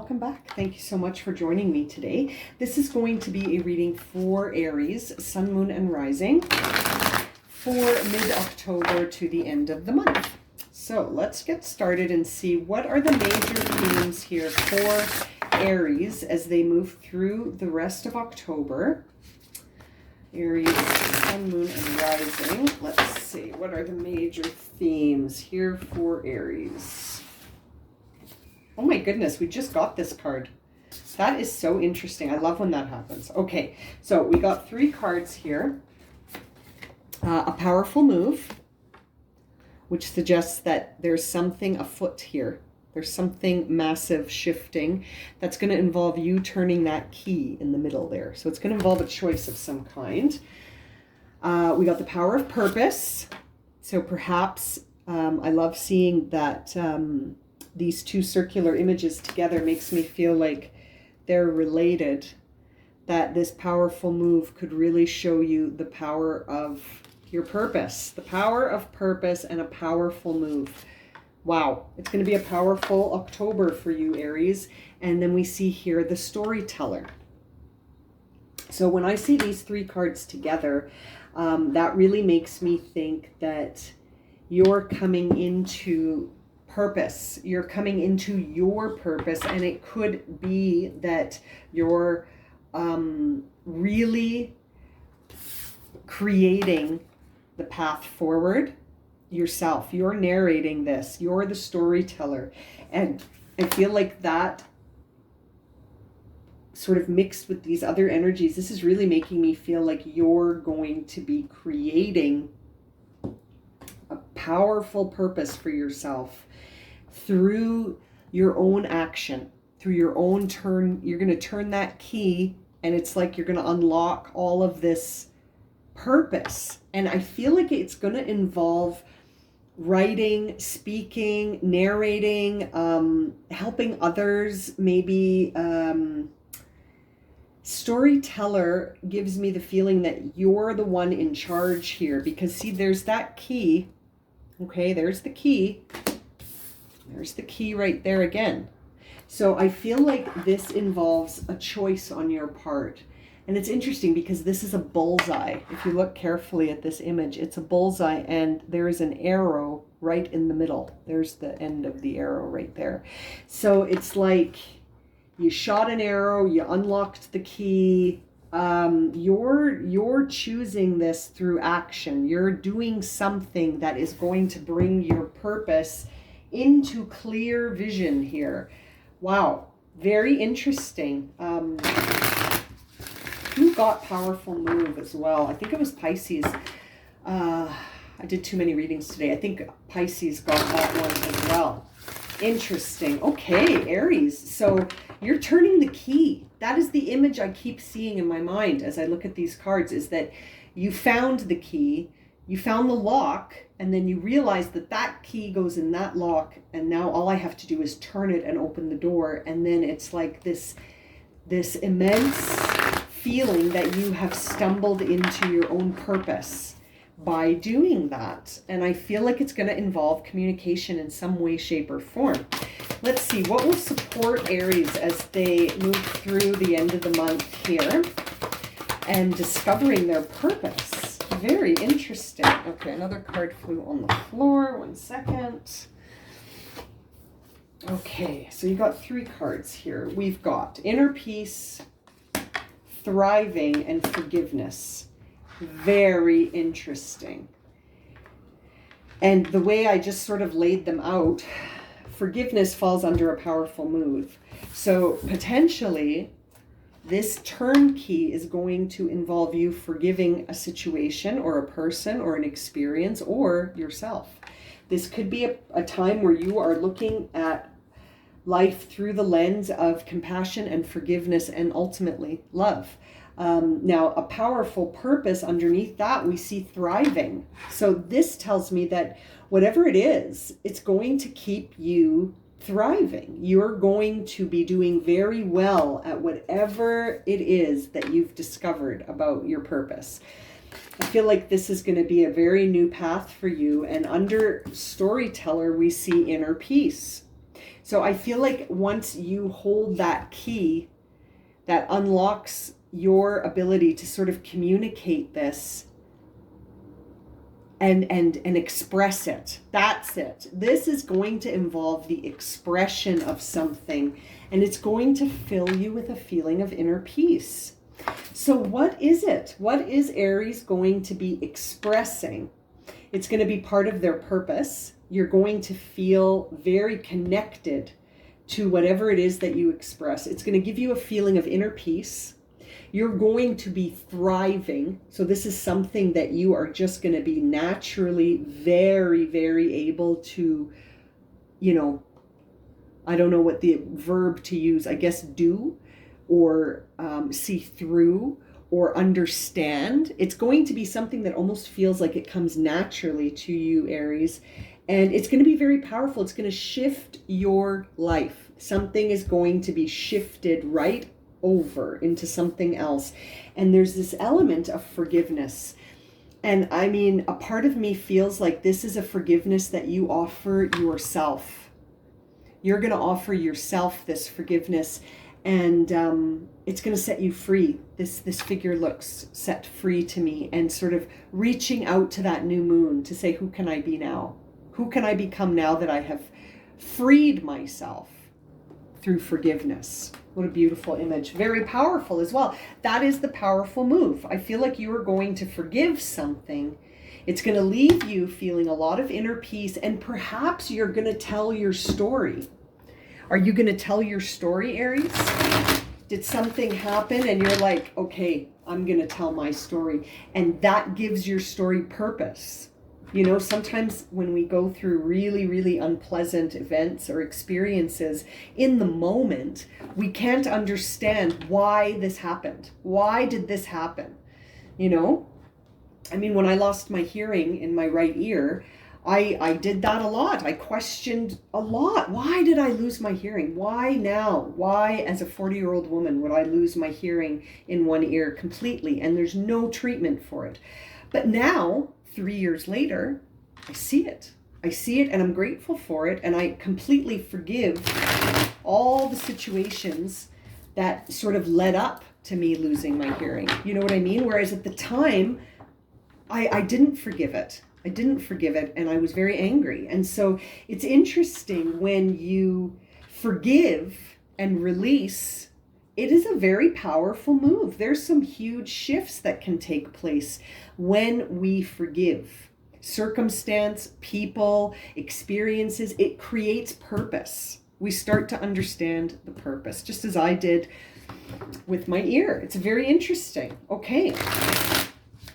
welcome back. Thank you so much for joining me today. This is going to be a reading for Aries, Sun, Moon, and Rising for mid-October to the end of the month. So let's get started and see what are the major themes here for Aries as they move through the rest of October. Aries, Sun, Moon, and Rising. Let's see, what are the major themes here for Aries? Oh my goodness, we just got this card. That is so interesting. I love when that happens. Okay, so we got 3 cards here. A powerful move, which suggests that there's something afoot here. There's something massive shifting that's going to involve you turning that key in the middle there. So it's going to involve a choice of some kind. We got the power of purpose. So perhaps I love seeing that these 2 circular images together makes me feel like they're related, that this powerful move could really show you the power of your purpose, the power of purpose and a powerful move. Wow, it's going to be a powerful October for you, Aries. And then we see here the storyteller. So when I see these 3 cards together, that really makes me think that you're coming into purpose. You're coming into your purpose, and it could be that you're really creating the path forward yourself. You're narrating this. You're the storyteller. And I feel like that sort of mixed with these other energies, this is really making me feel like you're going to be creating a powerful purpose for yourself through your own action, through your own turn. You're going to turn that key, and it's like you're going to unlock all of this purpose. And I feel like it's going to involve writing, speaking, narrating, helping others, maybe. Storyteller gives me the feeling that you're the one in charge here, because see, there's that key. Okay, there's the key. There's the key right there again. So I feel like this involves a choice on your part. And it's interesting because this is a bullseye. If you look carefully at this image, it's a bullseye, and there is an arrow right in the middle. There's the end of the arrow right there. So it's like you shot an arrow, you unlocked the key. You're choosing this through action. You're doing something that is going to bring your purpose into clear vision here. Wow, very interesting. Who got powerful move as well? I think it was Pisces. I did too many readings today. I think Pisces got that one as well. Interesting. Okay, Aries. So you're turning the key. That is the image I keep seeing in my mind as I look at these cards, is that you found the key, you found the lock, and then you realize that that key goes in that lock, and now all I have to do is turn it and open the door. And then it's like this immense feeling that you have stumbled into your own purpose by doing that. And I feel like it's going to involve communication in some way, shape, or form. Let's see, what will support Aries as they move through the end of the month here and discovering their purpose? Very interesting. Okay, another card flew on the floor. 1 second. Okay, so you got 3 cards here. We've got inner peace, thriving, and forgiveness. Very interesting. And the way I just sort of laid them out, forgiveness falls under a powerful move. So potentially this turnkey is going to involve you forgiving a situation or a person or an experience or yourself. This could be a time where you are looking at life through the lens of compassion and forgiveness and ultimately love. Now, a powerful purpose underneath that, we see thriving. So this tells me that whatever it is, it's going to keep you thriving. You're going to be doing very well at whatever it is that you've discovered about your purpose. I feel like this is going to be a very new path for you. And under storyteller, we see inner peace. So I feel like once you hold that key that unlocks your ability to sort of communicate this and express it. That's it. This is going to involve the expression of something, and it's going to fill you with a feeling of inner peace. So what is it? What is Aries going to be expressing? It's going to be part of their purpose. You're going to feel very connected to whatever it is that you express. It's going to give you a feeling of inner peace. You're going to be thriving. So this is something that you are just going to be naturally very, very able to, you know, I don't know what the verb to use, I guess do, or see through, or understand. It's going to be something that almost feels like it comes naturally to you, Aries. And it's going to be very powerful. It's going to shift your life. Something is going to be shifted right over into something else. And there's this element of forgiveness. And I mean, a part of me feels like this is a forgiveness that you offer yourself. You're going to offer yourself this forgiveness, and it's going to set you free. This figure looks set free to me, and sort of reaching out to that new moon to say, who can I be now? Who can I become now that I have freed myself through forgiveness? What a beautiful image. Very powerful as well. That is the powerful move. I feel like you are going to forgive something. It's going to leave you feeling a lot of inner peace, and perhaps you're going to tell your story. Are you going to tell your story, Aries? Did something happen and you're like, okay, I'm going to tell my story. And that gives your story purpose. You know, sometimes when we go through really, really unpleasant events or experiences in the moment, we can't understand why this happened. Why did this happen? You know, I mean, when I lost my hearing in my right ear, I did that a lot. I questioned a lot. Why did I lose my hearing? Why now? Why, as a 40-year-old woman, would I lose my hearing in one ear completely? And there's no treatment for it. But now, 3 years later, I see it. I see it, and I'm grateful for it. And I completely forgive all the situations that sort of led up to me losing my hearing. You know what I mean? Whereas at the time, I didn't forgive it. I didn't forgive it, and I was very angry. And so it's interesting when you forgive and release, it is a very powerful move. There's some huge shifts that can take place when we forgive. Circumstance, people, experiences, it creates purpose. We start to understand the purpose, just as I did with my ear. It's very interesting. Okay.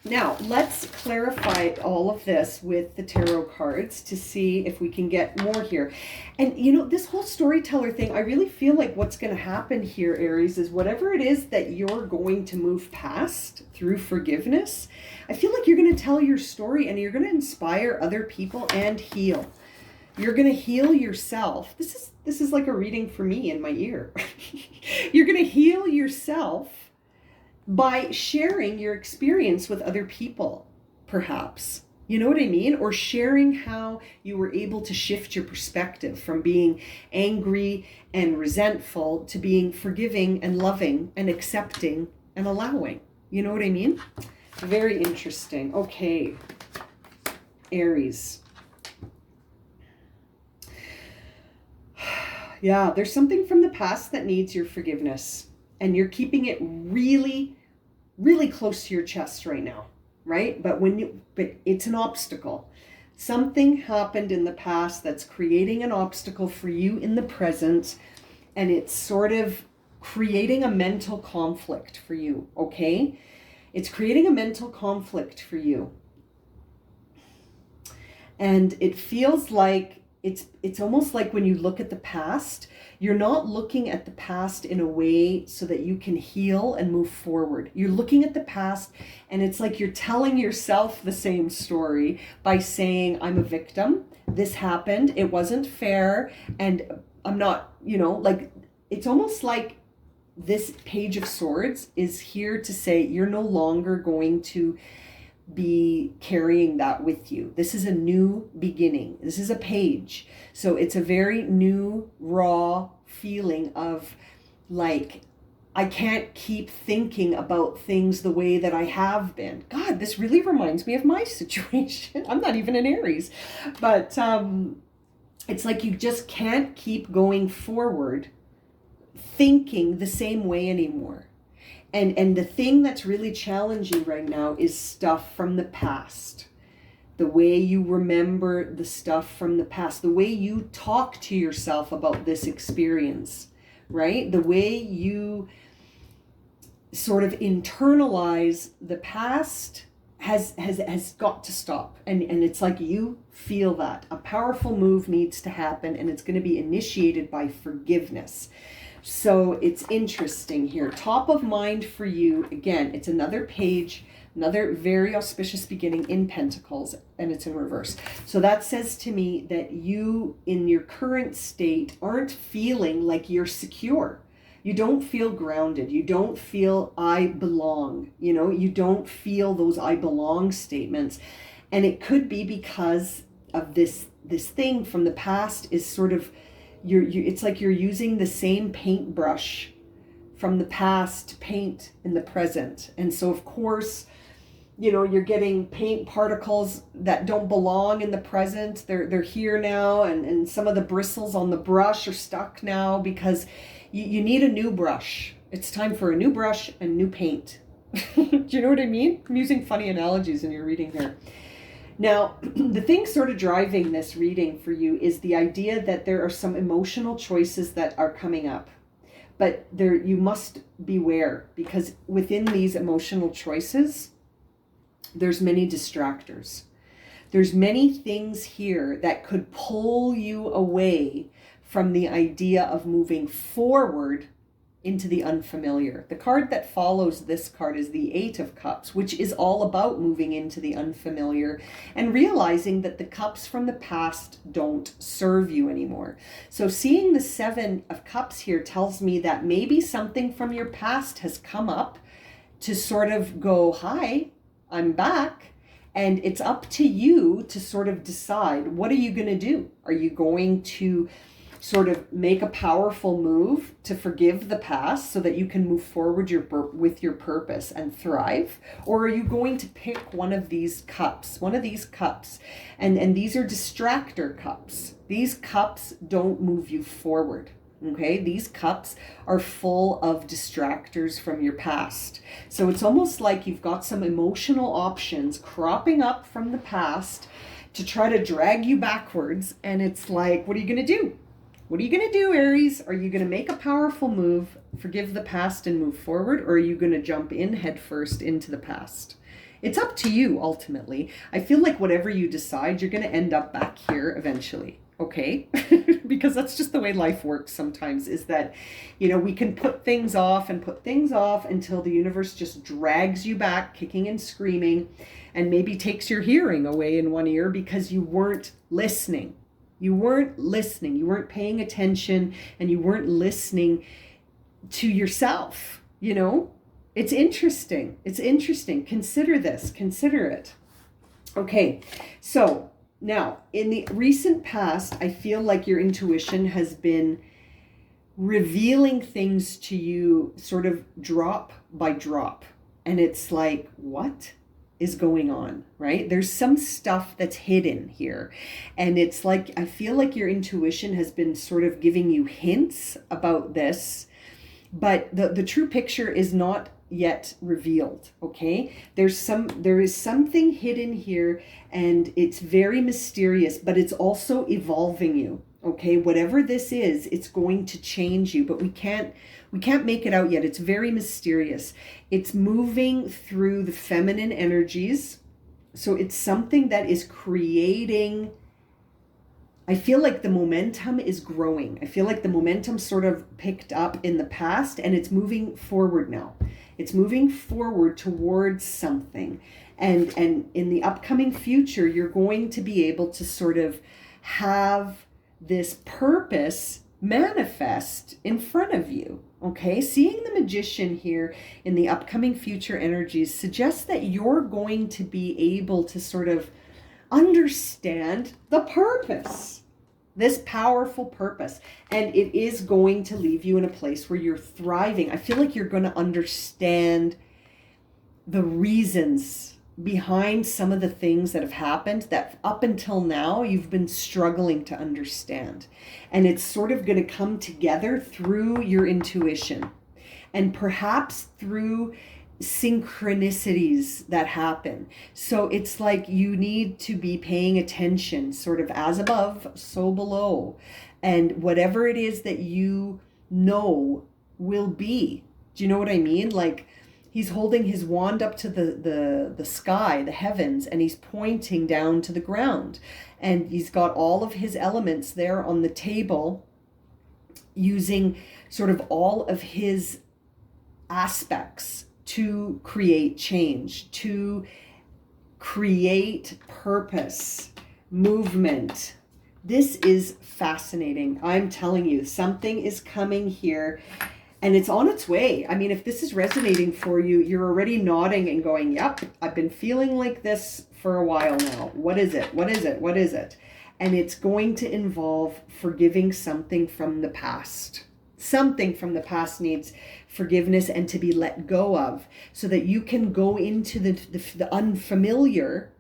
Now, let's clarify all of this with the tarot cards to see if we can get more here. And, you know, this whole storyteller thing, I really feel like what's going to happen here, Aries, is whatever it is that you're going to move past through forgiveness, I feel like you're going to tell your story and you're going to inspire other people and heal. You're going to heal yourself. This is like a reading for me in my ear. You're going to heal yourself by sharing your experience with other people, perhaps. You know what I mean? Or sharing how you were able to shift your perspective from being angry and resentful to being forgiving and loving and accepting and allowing. You know what I mean? Very interesting. Okay, Aries. Yeah, there's something from the past that needs your forgiveness. And you're keeping it really, really close to your chest right now, right? But it's an obstacle. Something happened in the past that's creating an obstacle for you in the present, and it's sort of creating a mental conflict for you, okay? It's creating a mental conflict for you. And it feels like it's almost like when you look at the past, you're not looking at the past in a way so that you can heal and move forward. You're looking at the past and it's like you're telling yourself the same story by saying, I'm a victim. This happened. It wasn't fair. And I'm not, you know, like, it's almost like this Page of Swords is here to say you're no longer going to be carrying that with you. This is a new beginning. This is a page. So it's a very new, raw feeling of like, I can't keep thinking about things the way that I have been. God, this really reminds me of my situation. I'm not even an Aries, but it's like you just can't keep going forward thinking the same way anymore. And the thing that's really challenging right now is stuff from the past. The way you remember the stuff from the past, the way you talk to yourself about this experience, right? The way you sort of internalize the past has got to stop. And it's like you feel that a powerful move needs to happen, and it's going to be initiated by forgiveness. So it's interesting here. Top of mind for you, again, it's another page, another very auspicious beginning in Pentacles, and it's in reverse. So that says to me that you, in your current state, aren't feeling like you're secure. You don't feel grounded. You don't feel I belong. You know, you don't feel those I belong statements. And it could be because of this thing from the past is sort of, it's like you're using the same paintbrush from the past to paint in the present. And so, of course, you know, you're getting paint particles that don't belong in the present. They're here now, and some of the bristles on the brush are stuck now because you need a new brush. It's time for a new brush and new paint. Do you know what I mean? I'm using funny analogies in your reading here. Now, the thing sort of driving this reading for you is the idea that there are some emotional choices that are coming up. But you must beware, because within these emotional choices, there's many distractors. There's many things here that could pull you away from the idea of moving forward into the unfamiliar. The card that follows this card is the Eight of Cups, which is all about moving into the unfamiliar and realizing that the cups from the past don't serve you anymore. So seeing the Seven of Cups here tells me that maybe something from your past has come up to sort of go, hi, I'm back. And it's up to you to sort of decide, what are you going to do? Are you going to sort of make a powerful move to forgive the past so that you can move forward with your purpose and thrive? Or are you going to pick one of these cups, and these are distractor cups. These cups don't move you forward. Okay, these cups are full of distractors from your past. So it's almost like you've got some emotional options cropping up from the past to try to drag you backwards. And it's like, what are you going to do? What are you going to do, Aries? Are you going to make a powerful move, forgive the past and move forward? Or are you going to jump in headfirst into the past? It's up to you, ultimately. I feel like whatever you decide, you're going to end up back here eventually. Okay? Because that's just the way life works sometimes, is that, you know, we can put things off until the universe just drags you back, kicking and screaming, and maybe takes your hearing away in one ear because you weren't listening. You weren't listening. You weren't paying attention, and you weren't listening to yourself. You know, it's interesting. It's interesting. Consider this. Consider it. Okay. So now, in the recent past, I feel like your intuition has been revealing things to you sort of drop by drop. And it's like, what is going on, right? There's some stuff that's hidden here. And it's like, I feel like your intuition has been sort of giving you hints about this, but the true picture is not yet revealed. Okay, there is something hidden here, and it's very mysterious, but it's also evolving you. Okay, whatever this is, it's going to change you, but we can't make it out yet. It's very mysterious. It's moving through the feminine energies. So it's something that is creating, I feel like the momentum is growing. I feel like the momentum sort of picked up in the past, and it's moving forward now. It's moving forward towards something. And in the upcoming future, you're going to be able to sort of have this purpose manifest in front of you. Okay, seeing the Magician here in the upcoming future energies suggests that you're going to be able to sort of understand the purpose, this powerful purpose. And it is going to leave you in a place where you're thriving. I feel like you're going to understand the reasons behind some of the things that have happened that up until now you've been struggling to understand. And it's sort of going to come together through your intuition and perhaps through synchronicities that happen. So it's like you need to be paying attention, sort of as above, so below. And whatever it is that you know will be. Do you know what I mean? Like, he's holding his wand up to the sky, the heavens, and he's pointing down to the ground. And he's got all of his elements there on the table, using sort of all of his aspects to create change, to create purpose, movement. This is fascinating. I'm telling you, something is coming here. And it's on its way. I mean, if this is resonating for you, you're already nodding and going, yep, I've been feeling like this for a while now. What is it? What is it? What is it? And it's going to involve forgiving something from the past. Something from the past needs forgiveness and to be let go of, so that you can go into the unfamiliar,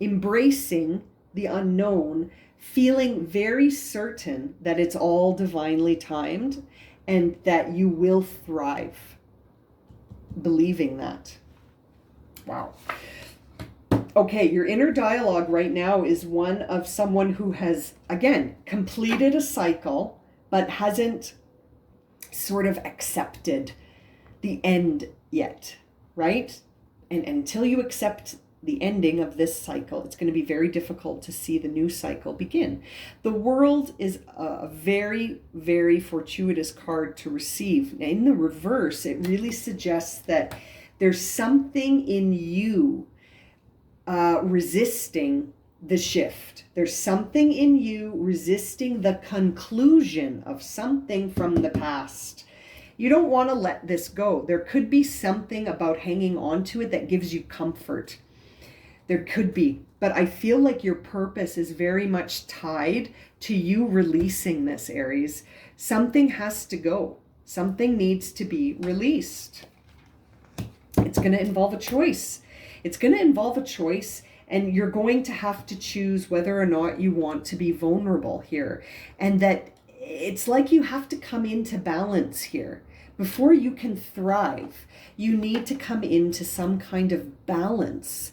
embracing the unknown, feeling very certain that it's all divinely timed, and that you will thrive, believing that. Wow. Okay, your inner dialogue right now is one of someone who has, again, completed a cycle, but hasn't sort of accepted the end yet, right? And until you accept the ending of this cycle, it's going to be very difficult to see the new cycle begin. The World is a very, very fortuitous card to receive. In the reverse, it really suggests that there's something in you resisting the shift. There's something in you resisting the conclusion of something from the past. You don't want to let this go. There could be something about hanging on to it that gives you comfort. There could be, but I feel like your purpose is very much tied to you releasing this, Aries. Something has to go. Something needs to be released. It's going to involve a choice. It's going to involve a choice, and you're going to have to choose whether or not you want to be vulnerable here. And that it's like you have to come into balance here. Before you can thrive, you need to come into some kind of balance.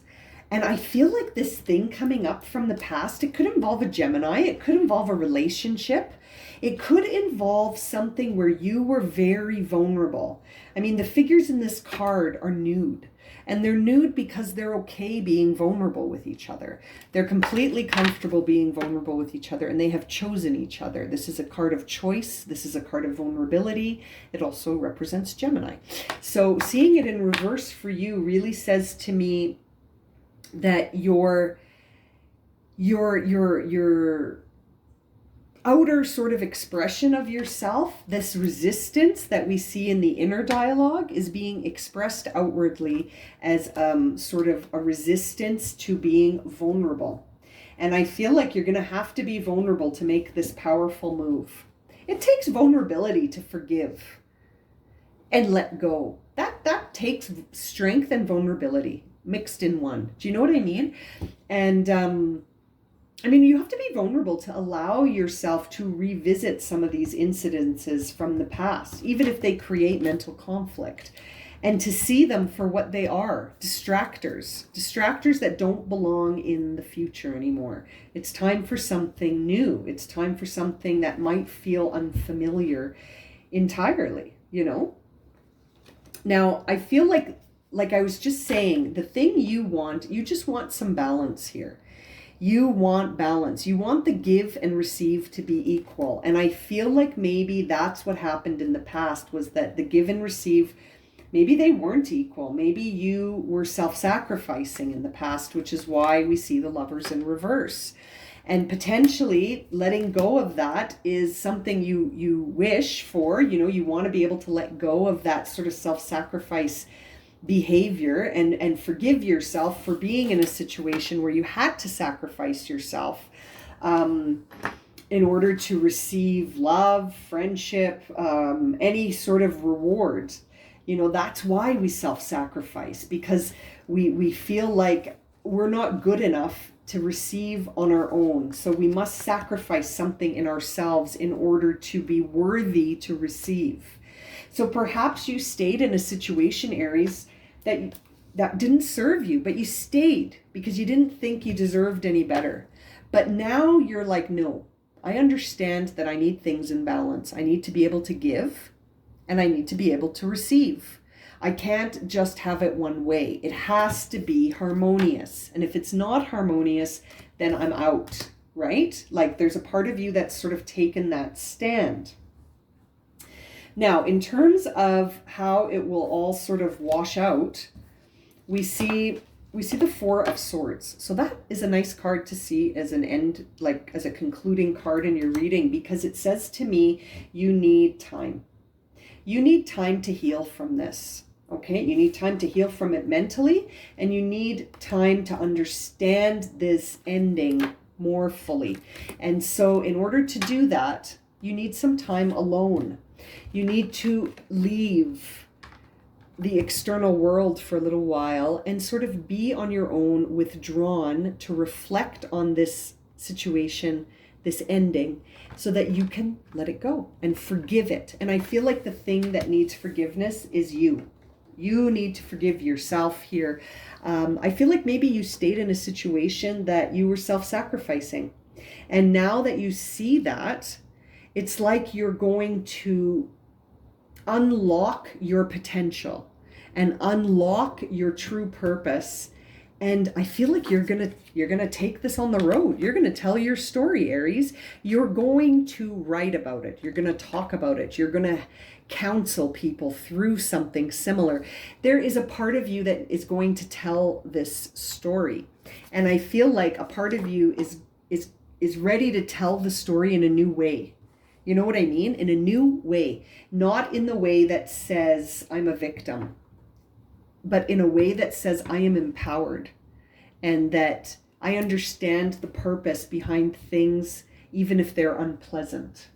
And I feel like this thing coming up from the past, it could involve a Gemini, it could involve a relationship, it could involve something where you were very vulnerable. I mean, the figures in this card are nude, and they're nude because they're okay being vulnerable with each other. They're completely comfortable being vulnerable with each other, and they have chosen each other. This is a card of choice. This is a card of vulnerability. It also represents Gemini. So seeing it in reverse for you really says to me that your outer sort of expression of yourself, this resistance that we see in the inner dialogue, is being expressed outwardly as sort of a resistance to being vulnerable. And I feel like you're going to have to be vulnerable to make this powerful move. It takes vulnerability to forgive and let go. That takes strength and vulnerability mixed in one. Do you know what I mean? And I mean, you have to be vulnerable to allow yourself to revisit some of these incidences from the past, even if they create mental conflict, and to see them for what they are, distractors that don't belong in the future anymore. It's time for something new. It's time for something that might feel unfamiliar entirely, you know? Now, I feel like I was just saying, the thing you just want some balance here. You want balance. You want the give and receive to be equal. And I feel like maybe that's what happened in the past, was that the give and receive, maybe they weren't equal. Maybe you were self-sacrificing in the past, which is why we see the Lovers in reverse. And potentially letting go of that is something you wish for. You know, you want to be able to let go of that sort of self-sacrifice behavior and forgive yourself for being in a situation where you had to sacrifice yourself in order to receive love, friendship, any sort of reward. You know, that's why we self-sacrifice, because we feel like we're not good enough to receive on our own. So we must sacrifice something in ourselves in order to be worthy to receive. So perhaps you stayed in a situation, Aries, that didn't serve you, but you stayed because you didn't think you deserved any better. But now you're like, no, I understand that I need things in balance. I need to be able to give and I need to be able to receive. I can't just have it one way. It has to be harmonious. And if it's not harmonious, then I'm out, right? Like there's a part of you that's sort of taken that stand. Now, in terms of how it will all sort of wash out, we see the Four of Swords. So that is a nice card to see as an end, like as a concluding card in your reading, because it says to me, you need time. You need time to heal from this. Okay, you need time to heal from it mentally, and you need time to understand this ending more fully. And so in order to do that, you need some time alone. You need to leave the external world for a little while and sort of be on your own, withdrawn, to reflect on this situation, this ending, so that you can let it go and forgive it. And I feel like the thing that needs forgiveness is you. You need to forgive yourself here. I feel like maybe you stayed in a situation that you were self-sacrificing. And now that you see that, it's like you're going to unlock your potential and unlock your true purpose. And I feel like you're gonna take this on the road. You're gonna tell your story, Aries. You're going to write about it. You're gonna talk about it. You're gonna counsel people through something similar. There is a part of you that is going to tell this story. And I feel like a part of you is ready to tell the story in a new way. You know what I mean? In a new way. Not in the way that says I'm a victim, but in a way that says I am empowered and that I understand the purpose behind things, even if they're unpleasant.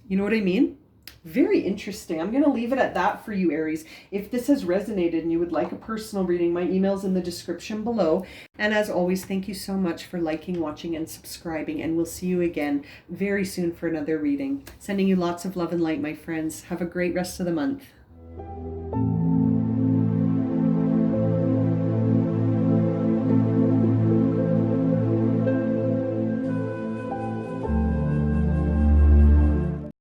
You know what I mean? Very interesting. I'm going to leave it at that for you, Aries. If this has resonated and you would like a personal reading, my email's in the description below. And as always, thank you so much for liking, watching, and subscribing. And we'll see you again very soon for another reading. Sending you lots of love and light, my friends. Have a great rest of the month.